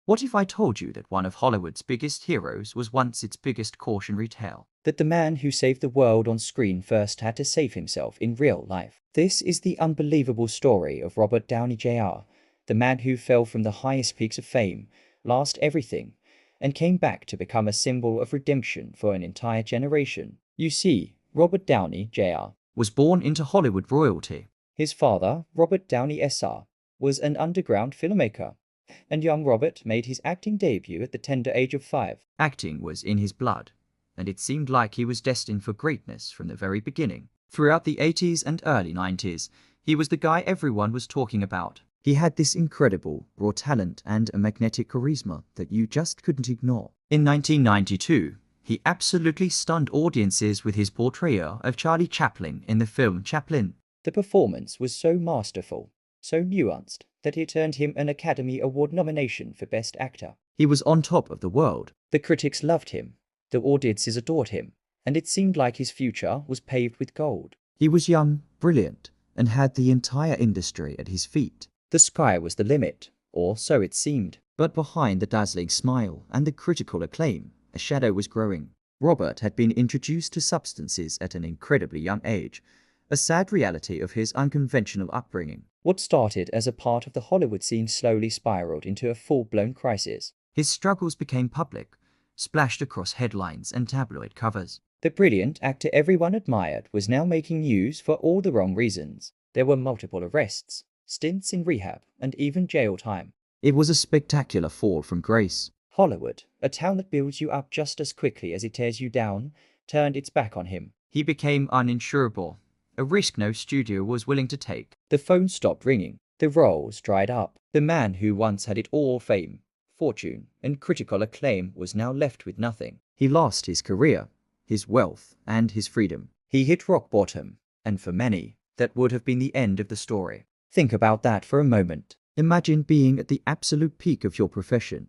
What if I told you that one of Hollywood's biggest heroes was once its biggest cautionary tale? That the man who saved the world on screen first had to save himself in real life. This is the unbelievable story of Robert Downey Jr., the man who fell from the highest peaks of fame, lost everything, and came back to become a symbol of redemption for an entire generation. You see, Robert Downey Jr. Was born into Hollywood royalty. His father, Robert Downey Sr., was an underground filmmaker, and young Robert made his acting debut at the tender age of 5. Acting was in his blood, and it seemed like he was destined for greatness from the very beginning. Throughout the 80s and early 90s, he was the guy everyone was talking about. He had this incredible, raw talent and a magnetic charisma that you just couldn't ignore. In 1992, he absolutely stunned audiences with his portrayal of Charlie Chaplin in the film Chaplin. The performance was so masterful, so nuanced, that it earned him an Academy Award nomination for Best Actor. He was on top of the world. The critics loved him, the audiences adored him, and it seemed like his future was paved with gold. He was young, brilliant, and had the entire industry at his feet. The sky was the limit, or so it seemed. But behind the dazzling smile and the critical acclaim, a shadow was growing. Robert had been introduced to substances at an incredibly young age, a sad reality of his unconventional upbringing. What started as a part of the Hollywood scene slowly spiraled into a full-blown crisis. His struggles became public, splashed across headlines and tabloid covers. The brilliant actor everyone admired was now making news for all the wrong reasons. There were multiple arrests, stints in rehab, and even jail time. It was a spectacular fall from grace. Hollywood, a town that builds you up just as quickly as it tears you down, turned its back on him. He became uninsurable, a risk no studio was willing to take. The phone stopped ringing. The roles dried up. The man who once had it all, fame, fortune, and critical acclaim, was now left with nothing. He lost his career, his wealth, and his freedom. He hit rock bottom, and for many, that would have been the end of the story. Think about that for a moment. Imagine being at the absolute peak of your profession,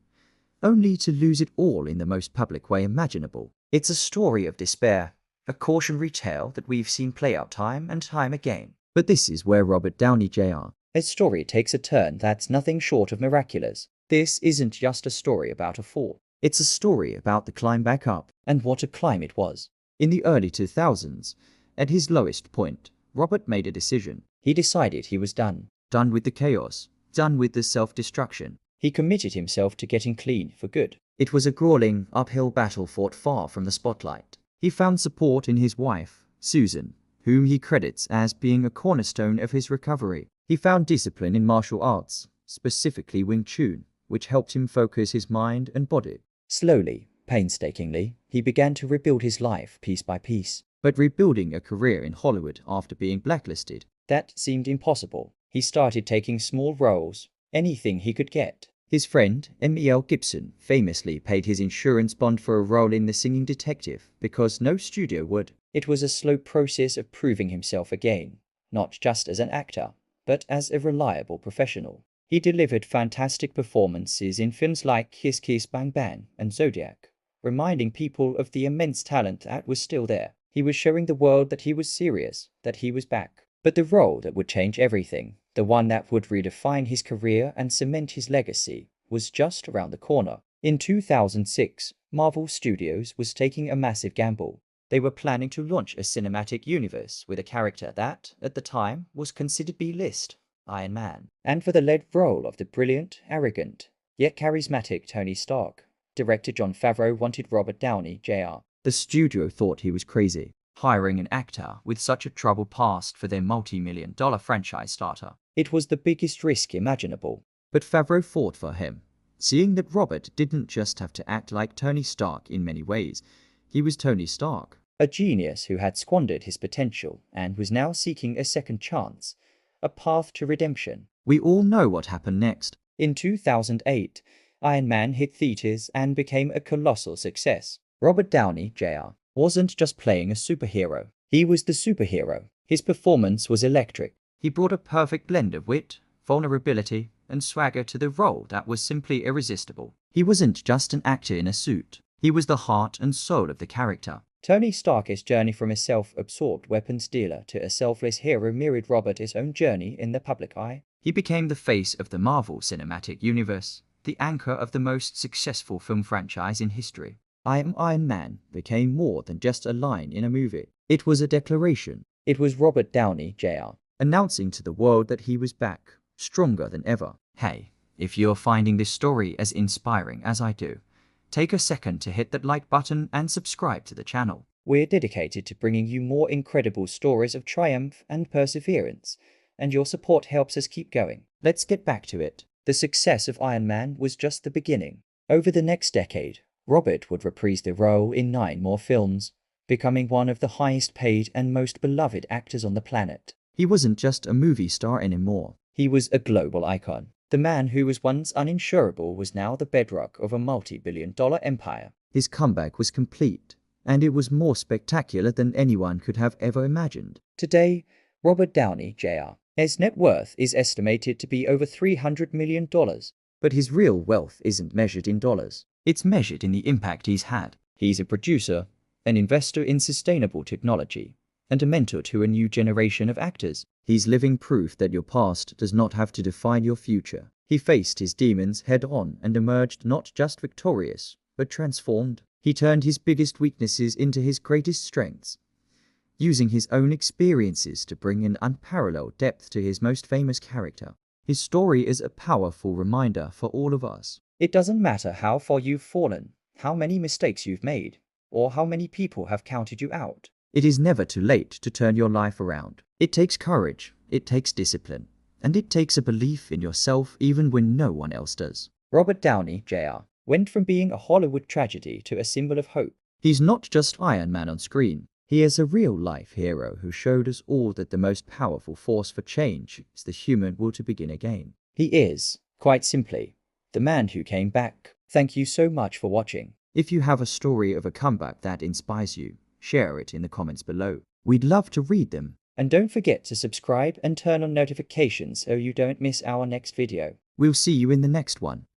only to lose it all in the most public way imaginable. It's a story of despair, a cautionary tale that we've seen play out time and time again. But this is where Robert Downey Jr. His story takes a turn that's nothing short of miraculous. This isn't just a story about a fall. It's a story about the climb back up. And what a climb it was. In the early 2000s, at his lowest point, Robert made a decision. He decided he was done. Done with the chaos, done with the self-destruction. He committed himself to getting clean for good. It was a grueling, uphill battle fought far from the spotlight. He found support in his wife, Susan, whom he credits as being a cornerstone of his recovery. He found discipline in martial arts, specifically Wing Chun, which helped him focus his mind and body. Slowly, painstakingly, he began to rebuild his life piece by piece. But rebuilding a career in Hollywood after being blacklisted, that seemed impossible. He started taking small roles, anything he could get. His friend, Mel Gibson, famously paid his insurance bond for a role in The Singing Detective because no studio would. It was a slow process of proving himself again, not just as an actor, but as a reliable professional. He delivered fantastic performances in films like Kiss Kiss Bang Bang and Zodiac, reminding people of the immense talent that was still there. He was showing the world that he was serious, that he was back. But the role that would change everything, the one that would redefine his career and cement his legacy, was just around the corner. In 2006, Marvel Studios was taking a massive gamble. They were planning to launch a cinematic universe with a character that, at the time, was considered B-list, Iron Man. And for the lead role of the brilliant, arrogant, yet charismatic Tony Stark, director Jon Favreau wanted Robert Downey Jr. The studio thought he was crazy, hiring an actor with such a troubled past for their multi-million-dollar franchise starter. It was the biggest risk imaginable. But Favreau fought for him, seeing that Robert didn't just have to act like Tony Stark in many ways. He was Tony Stark. A genius who had squandered his potential and was now seeking a second chance, a path to redemption. We all know what happened next. In 2008, Iron Man hit theaters and became a colossal success. Robert Downey Jr. wasn't just playing a superhero. He was the superhero. His performance was electric. He brought a perfect blend of wit, vulnerability, and swagger to the role that was simply irresistible. He wasn't just an actor in a suit. He was the heart and soul of the character. Tony Stark's journey from a self-absorbed weapons dealer to a selfless hero mirrored Robert's own journey in the public eye. He became the face of the Marvel Cinematic Universe, the anchor of the most successful film franchise in history. "I am Iron Man" became more than just a line in a movie. It was a declaration. It was Robert Downey Jr. announcing to the world that he was back, stronger than ever. Hey, if you're finding this story as inspiring as I do, take a second to hit that like button and subscribe to the channel. We're dedicated to bringing you more incredible stories of triumph and perseverance, and your support helps us keep going. Let's get back to it. The success of Iron Man was just the beginning. Over the next decade, Robert would reprise the role in 9 more films, becoming one of the highest paid and most beloved actors on the planet. He wasn't just a movie star anymore. He was a global icon. The man who was once uninsurable was now the bedrock of a multi-billion-dollar empire. His comeback was complete, and it was more spectacular than anyone could have ever imagined. Today, Robert Downey Jr.'s net worth is estimated to be over $300 million. But his real wealth isn't measured in dollars. It's measured in the impact he's had. He's a producer, an investor in sustainable technology, and a mentor to a new generation of actors. He's living proof that your past does not have to define your future. He faced his demons head-on and emerged not just victorious, but transformed. He turned his biggest weaknesses into his greatest strengths, using his own experiences to bring an unparalleled depth to his most famous character. His story is a powerful reminder for all of us. It doesn't matter how far you've fallen, how many mistakes you've made, or how many people have counted you out. It is never too late to turn your life around. It takes courage, it takes discipline, and it takes a belief in yourself even when no one else does. Robert Downey Jr. went from being a Hollywood tragedy to a symbol of hope. He's not just Iron Man on screen. He is a real-life hero who showed us all that the most powerful force for change is the human will to begin again. He is, quite simply, the man who came back. Thank you so much for watching. If you have a story of a comeback that inspires you, share it in the comments below. We'd love to read them. And don't forget to subscribe and turn on notifications so you don't miss our next video. We'll see you in the next one.